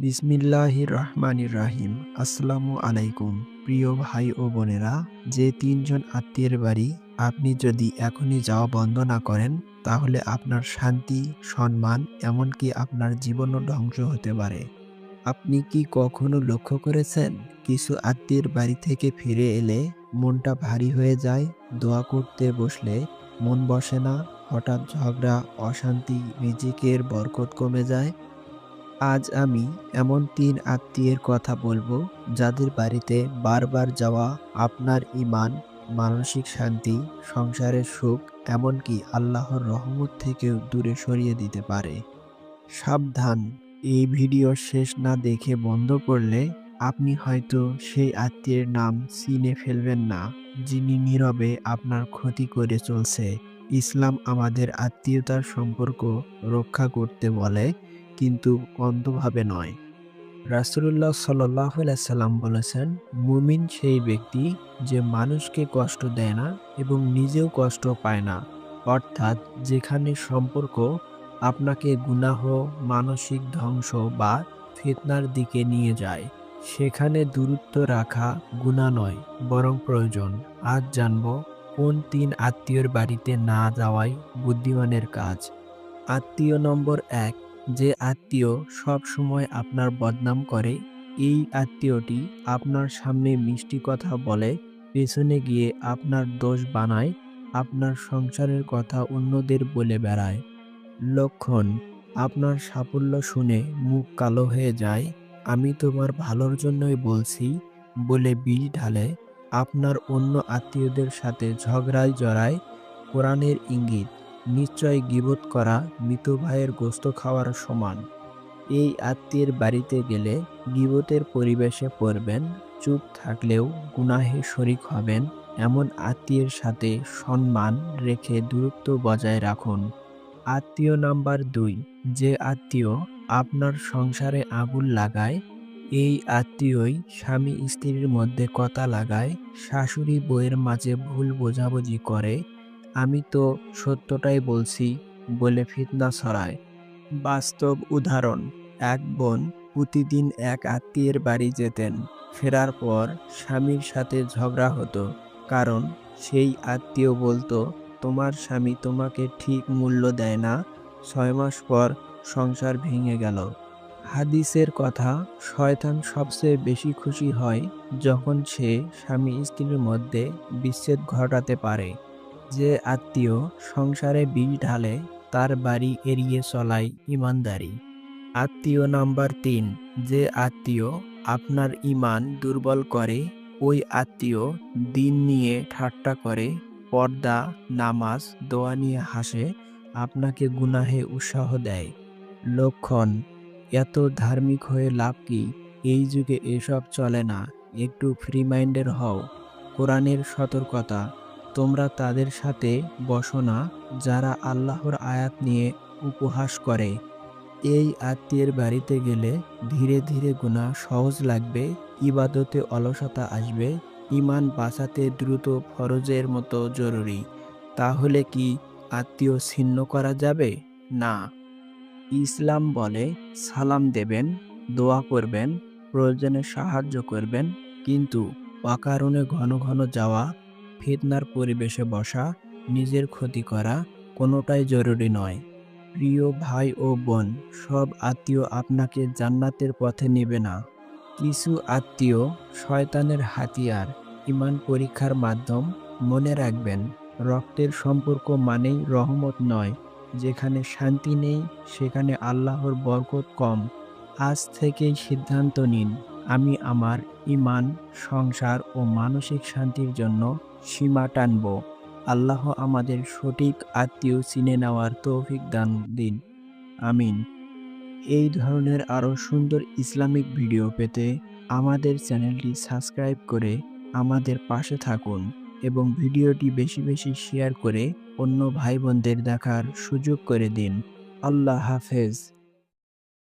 বিসমিল্লাহির রহমানির রাহিম। আসসালামু আলাইকুম। প্রিয় ভাই ও বোনেরা, যে তিনজন আত্মীয়ের বাড়ি আপনি যদি এখনই যাওয়া বন্ধ না করেন, তাহলে আপনার শান্তি, সম্মান, এমনকি আপনার জীবনও ধ্বংস হতে পারে। আপনি কি কখনো লক্ষ্য করেছেন, কিছু আত্মীয়ের বাড়ি থেকে ফিরে এলে মনটা ভারী হয়ে যায়, দোয়া করতে বসলে মন বসে না, হঠাৎ ঝগড়া, অশান্তি, রিজিকের বরকত কমে যায়। আজ আমি এমন ৩ আত্মীয়ের কথা বলবো, যাদের বাড়িতে বারবার যাওয়া আপনার ঈমান, মানসিক শান্তি, সংসারের সুখ, এমনকি আল্লাহর রহমত থেকেও দূরে সরিয়ে দিতে পারে। সাবধান, এই ভিডিও শেষ না দেখে বন্ধ করলে আপনি হয়তো সেই আত্মীয়ের নাম চিনে ফেলবেন না, যিনি নীরবে আপনার ক্ষতি করে চলছে। ইসলাম আমাদের আত্মীয়তার সম্পর্ক রক্ষা করতে বলে, কিন্তু অন্ধভাবে নয়। রাসূলুল্লাহ সাল্লাল্লাহু আলাইহি সাল্লাম বলেছেন, মুমিন সেই ব্যক্তি যে মানুষকে কষ্ট দেয় না এবং নিজেও কষ্ট পায় না। অর্থাৎ যেখানে সম্পর্ক আপনাকে গুনাহ, মানসিক ধ্বংস বা ফিতনার দিকে নিয়ে যায়, সেখানে দূরত্ব রাখা গুনাহ নয়, বরং প্রয়োজন। আজ জানব কোন ৩ আত্মীয়র বাড়িতে না যাওয়াই বুদ্ধিমানের কাজ। আত্মীয় নম্বর ১, যে আত্মীয় সব সময় আপনার বদনাম করে। এই আত্মীয়টি আপনার সামনে মিষ্টি কথা বলে, পেছনে গিয়ে আপনার দোষ বানায়, আপনার সংসারের কথা অন্যদের বলে বেড়ায়। লক্ষণ: আপনার সাফল্য শুনে মুখ কালো হয়ে যায়, আমি তোমার ভালোর জন্যই বলছি বলে বিষ ঢালে, আপনার অন্য আত্মীয়দের সাথে ঝগড়ায় জড়ায়। কোরআনের ইঙ্গিত: নিশ্চয় গীবত করা মৃত ভাইয়ের গোশত খাওয়ার সমান। এই আত্মীয়ের বাড়িতে গেলে গীবতের পরিবেশে পড়বেন, চুপ থাকলেও গুনাহে শরিক হবেন। এমন আত্মীয়ের সাথে সম্মান রেখে দূরত্ব বজায় রাখুন। আত্মীয় নাম্বার ২, যে আত্মীয় আপনার সংসারে আগুন লাগায়। এই আত্মীয়ই স্বামী স্ত্রীর মধ্যে কথা লাগায়, শাশুড়ি বউয়ের মাঝে ভুল বোঝাবুঝি করে, আমি তো সত্যটাই বলছি বলে ফিতনা ছড়ায়। বাস্তব উদাহরণ: এক বোন প্রতিদিন এক আত্মীয়ের বাড়ি যেতেন। ফেরার পর স্বামীর সাথে ঝগড়া হতো, কারণ সেই আত্মীয় বলতো, তোমার স্বামী তোমাকে ঠিক মূল্য দেয় না। ৬ মাস পর সংসার ভেঙে গেল। হাদিসের কথা, শয়তান সবচেয়ে বেশি খুশি হয় যখন সে স্বামী স্ত্রীর মধ্যে বিচ্ছেদ ঘটাতে পারে। যে আত্মীয় সংসারে বিষ ঢালে, তার বাড়ি এড়িয়ে চলাই ঈমানদারি। আত্মীয় নাম্বার ৩, যে আত্মীয় আপনার ঈমান দুর্বল করে। ওই আত্মীয় দিন নিয়ে ঠাট্টা করে, পর্দা, নামাজ, দোয়া নিয়ে হাসে, আপনাকে গুনাহে উৎসাহ দেয়। লক্ষণ: এত ধার্মিক হয়ে লাভ কি? এই যুগে এসব চলে না, একটু ফ্রি মাইন্ডের হও। কোরআনের সতর্কতা: তোমরা তাদের সাথে বসো না, যারা আল্লাহর আয়াত নিয়ে উপহাস করে। এই আত্মীয়ের বাড়িতে গেলে ধীরে ধীরে গুনাহ সহজ লাগবে, ইবাদতে অলসতা আসবে, ঈমান বাঁচাতে দ্রুত ফরজের মতো জরুরি। তাহলে কি আত্মীয় ছিন্ন করা যাবে? না। ইসলাম বলে, সালাম দেবেন, দোয়া করবেন, প্রয়োজনে সাহায্য করবেন, কিন্তু অকারণে ঘন ঘন যাওয়া, ফিতনার পরিবেশে বসা, নিজের ক্ষতি করা, কোনোটাই জরুরি নয়। প্রিয় ভাই ও বোন, সব আত্মীয় আপনাকে জান্নাতের পথে নেবে না। কিছু আত্মীয় শয়তানের হাতিয়ার, ঈমান পরীক্ষার মাধ্যম। মনে রাখবেন, রক্তের সম্পর্ক মানেই রহমত নয়। যেখানে শান্তি নেই, সেখানে আল্লাহর বরকত কম। আজ থেকেই সিদ্ধান্ত নিন, আমি আমার ঈমান, সংসার ও মানসিক শান্তির জন্য সীমা টানব। আল্লাহ আমাদের সঠিক আত্মীয় চিনে নেওয়ার তৌফিক দান দিন। আমিন। এই ধরনের আরও সুন্দর ইসলামিক ভিডিও পেতে আমাদের চ্যানেলটি সাবস্ক্রাইব করে আমাদের পাশে থাকুন এবং ভিডিওটি বেশি বেশি শেয়ার করে অন্য ভাই বোনদের দেখার সুযোগ করে দিন। আল্লাহ হাফেজ।